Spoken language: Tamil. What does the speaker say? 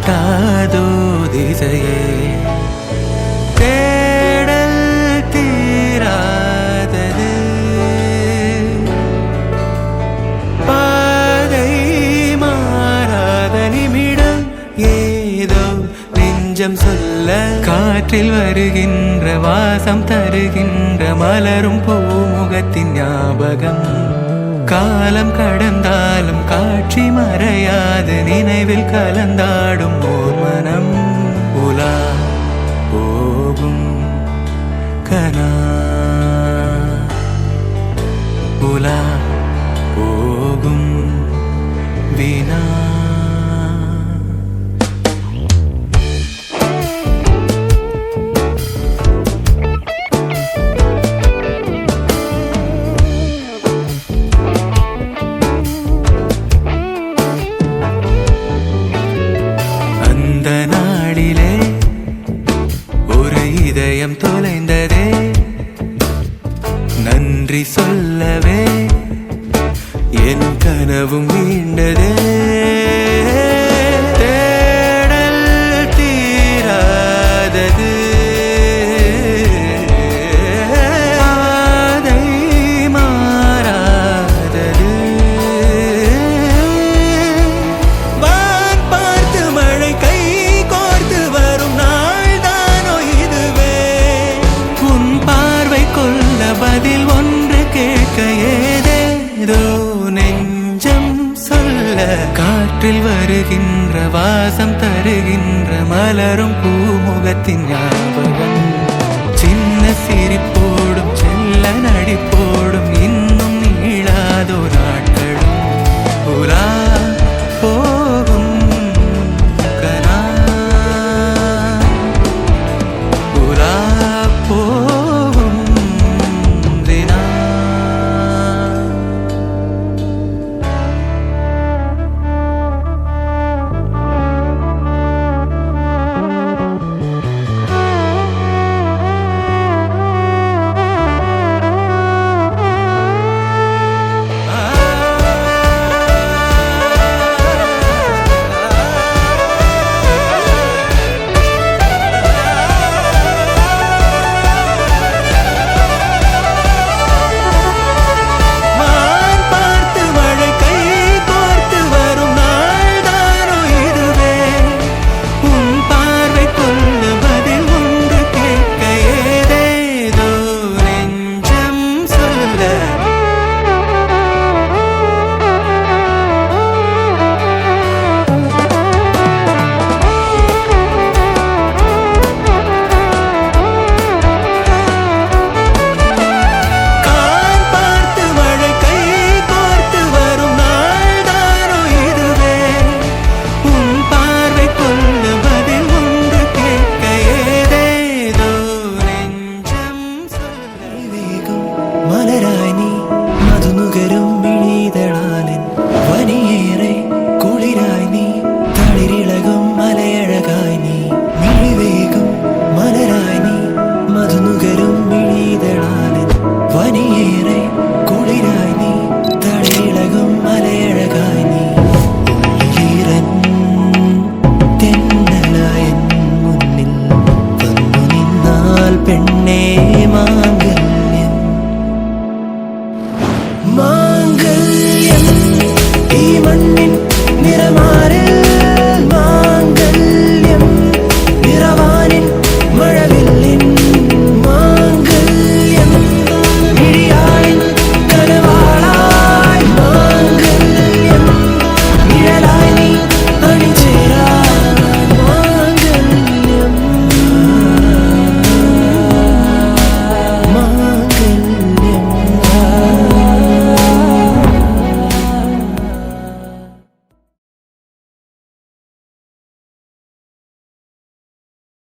காட்டாதோ திசையே தேடல் தீராதது பாதை மாறாத நிமிடம் ஏதோ நெஞ்சம் சொல்ல காற்றில் வருகின்ற வாசம் தருகின்ற மலரும் பூமுகத்தின் ஞாபகம் காலம் கடந்தாலும் காட்சி மறையாது நினைவில் கலந்தாடும் ஓர் மனம் உலா போகும் கனா உலா போகும் வினா இதயம் தொலைந்ததே நன்றி சொல்லவே என் கனவும் மீண்டதே தேடல் தீராதது பாதை மாறாதது வான் பார்த்து மழை கை கோர்த்து வரும் பதில் ஒன்று கேட்க ஏதேதோ நெஞ்சம் சொல்ல காற்றில் வருகின்ற வாசம் தருகின்ற மலரும் பூமுகத்தின் ஞாபகம் சின்ன சிரிப்போடும் செல்ல நடிப்போடும் இன்னும் நீளாதோ நாட்களும் உலா போகும் கனா உலா பெண்ணே மாங்கல்